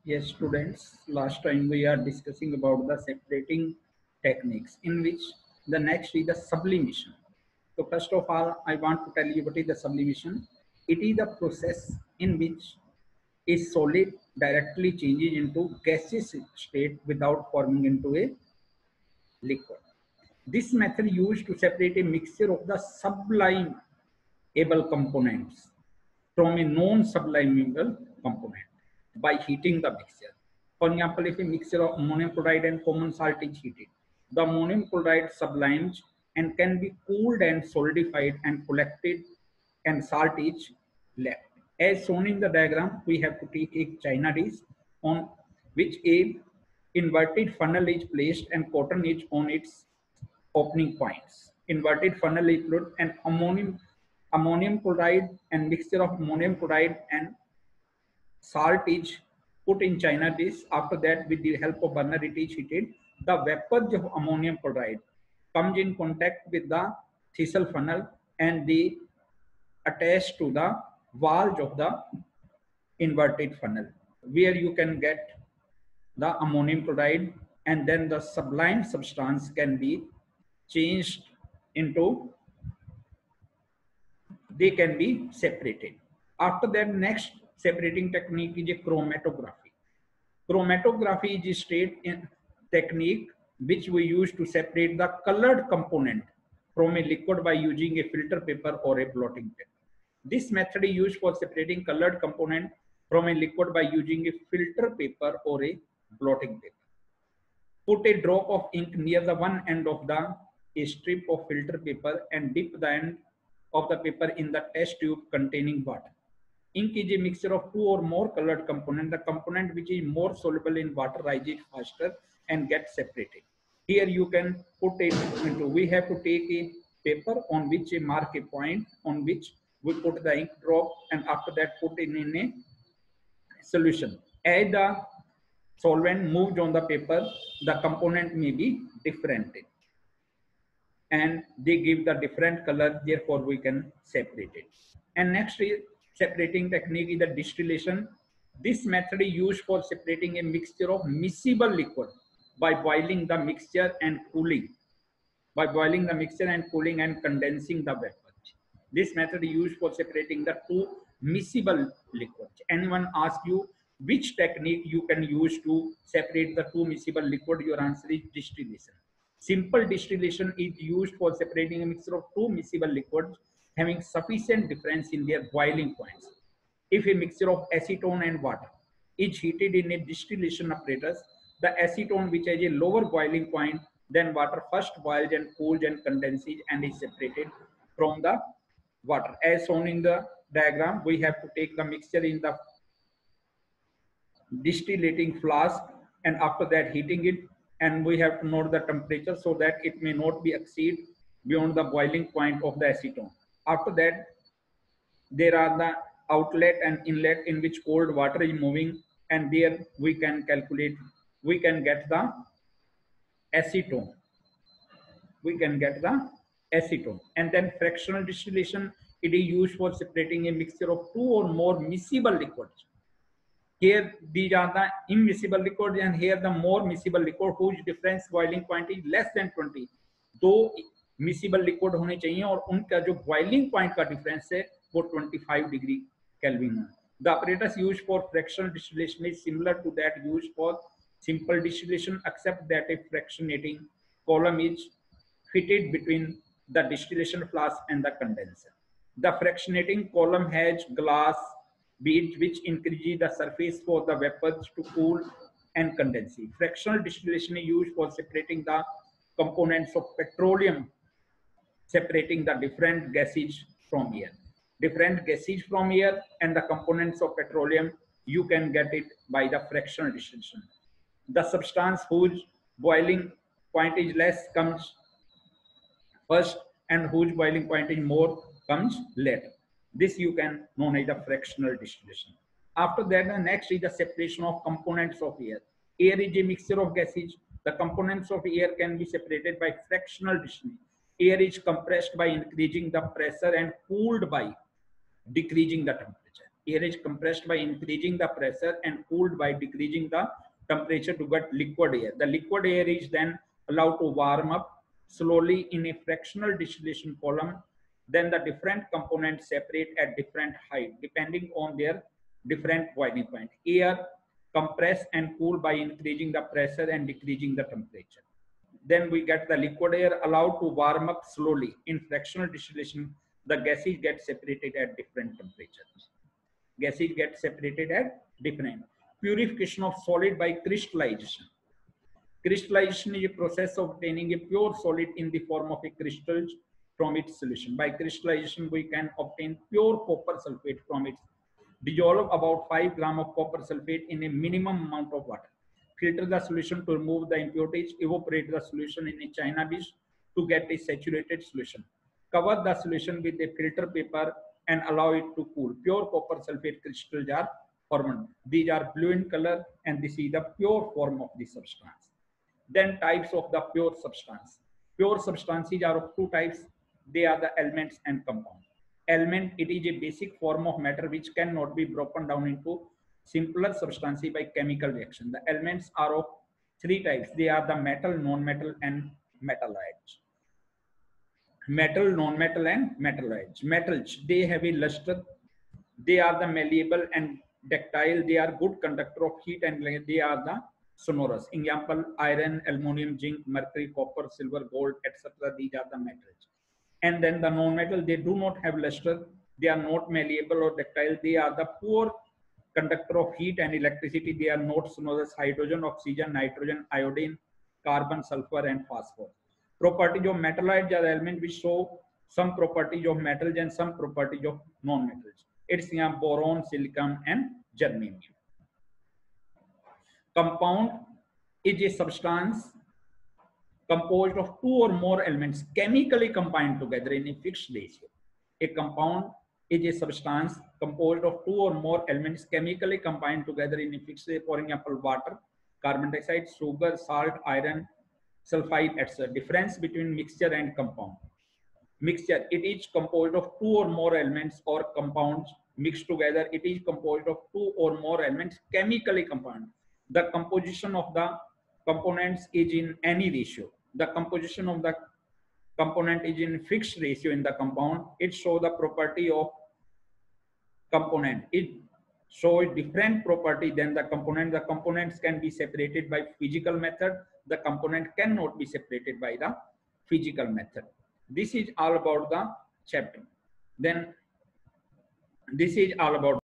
Yes, students, last time we are discussing about the separating techniques in which the next is the sublimation. So first of all, I want to tell you what is the sublimation. It is the process in which a solid directly changes into gaseous state without forming into a liquid. This method used to separate a mixture of the sublimable components from a non-sublimable component by heating the mixture. For example, if a mixture of ammonium chloride and common salt is heated, the ammonium chloride sublimes and can be cooled and solidified and collected, and salt is left. As shown in the diagram, we have to take a china dish on which a inverted funnel is placed and cotton is on its opening points. Inverted funnel is fluid and ammonium chloride and mixture of ammonium chloride and salt is put in china dish. After that, with the help of burner, it is heated. The vapors of ammonium chloride comes in contact with the thistle funnel and they attach to the walls of the inverted funnel, where you can get the ammonium chloride, and then the sublime substance can be changed into, they can be separated. After that, next separating technique is a chromatography. Chromatography is a straight technique which we use to separate the colored component from a liquid by using a filter paper or a blotting paper. This method is used for separating colored component from a liquid by using a filter paper or a blotting paper. Put a drop of ink near the one end of the a strip of filter paper and dip the end of the paper in the test tube containing water. Ink is a mixture of two or more colored components. The component which is more soluble in water rises faster and gets separated. Here you can put it into, we have to take a paper on which we mark a point on which we put the ink drop, and after that put it in a solution. As the solvent moved on the paper, the component may be different and they give the different color, therefore we can separate it. And next is separating technique is the distillation. This method is used for separating a mixture of miscible liquid by boiling the mixture and cooling. By boiling the mixture and cooling and condensing the vapors. This method is used for separating the two miscible liquids. Anyone ask you which technique you can use to separate the two miscible liquid, your answer is distillation. Simple distillation is used for separating a mixture of two miscible liquids having sufficient difference in their boiling points. If a mixture of acetone and water is heated in a distillation apparatus, the acetone, which has a lower boiling point than water, first boils and cools and condenses and is separated from the water. As shown in the diagram, we have to take the mixture in the distillating flask and after that heating it, and we have to note the temperature so that it may not be exceed beyond the boiling point of the acetone. After that, there are the outlet and inlet in which cold water is moving, and there we can calculate, we can get the acetone, we can get the acetone. And then fractional distillation, it is used for separating a mixture of two or more miscible liquids. Here these are the immiscible liquid and here the more miscible liquid whose difference boiling point is less than 20. दो miscible liquid होने चाहिए और उनका जो boiling point का difference है वो 25 degree Kelvin है. The apparatus used for fractional distillation is similar to that used for simple distillation, except that a fractionating column is fitted between the distillation flask and the condenser. The fractionating column has glass beads which increases the surface for the vapors to cool and condense. Fractional distillation is used for separating the components of petroleum, separating the different gases from air. Different gases from air and the components of petroleum, you can get it by the fractional distillation. The substance whose boiling point is less comes first and whose boiling point is more comes later. This you can know as the fractional distillation. After that, the next is the separation of components of air. Air is a mixture of gases. The components of air can be separated by fractional distillation. Air is compressed by increasing the pressure and cooled by decreasing the temperature. Air is compressed by increasing the pressure and cooled by decreasing the temperature to get liquid air. The liquid air is then allowed to warm up slowly in a fractional distillation column. Then the different components separate at different height depending on their different boiling point. Air compress and cool by increasing the pressure and decreasing the temperature. Then we get the liquid air allowed to warm up slowly. In fractional distillation, the gases get separated at different temperatures. Gases get separated at different. Purification of solid by crystallization. Crystallization is a process of obtaining a pure solid in the form of a crystal from its solution. By crystallization, we can obtain pure copper sulfate from it. Dissolve about 5 grams of copper sulfate in a minimum amount of water. Filter the solution to remove the impurities. Evaporate the solution in a china dish to get a saturated solution. Cover the solution with a filter paper and allow it to cool. Pure copper sulfate crystals are formed. These are blue in color and this is the pure form of the substance. Then types of the pure substance. Pure substances are of two types. They are the elements and compounds. Element, it is a basic form of matter which cannot be broken down into simpler substances by chemical reaction. The elements are of three types. They are the metal, non-metal, and metalloids. Metal, non-metal, and metalloids. Metals, they have a luster. They are the malleable and ductile. They are good conductor of heat and they are the sonorous. Example, iron, aluminum, zinc, mercury, copper, silver, gold, etc. These are the metals. And then the non-metal, they do not have luster. They are not malleable or ductile. They are the poor conductor of heat and electricity. They are not sonorous. Hydrogen, oxygen, nitrogen, iodine, carbon, sulfur, and phosphorus. Properties of metalloids are elements which show some properties of metals and some properties of non-metals. It's boron, silicon, and germanium. Compound is a substance composed of two or more elements chemically combined together in a fixed ratio. A compound is a substance composed of two or more elements chemically combined together in a fixed ratio. For example, water, carbon dioxide, sugar, salt, iron, sulfide, etc. Difference between mixture and compound. Mixture, it is composed of two or more elements or compounds mixed together. It is composed of two or more elements chemically combined. The composition of the components is in any ratio. The composition of the component is in fixed ratio in the compound. It shows the property of component. It shows different property than the component. The components can be separated by physical method. The component cannot be separated by the physical method. This is all about the chapter. Then this is all about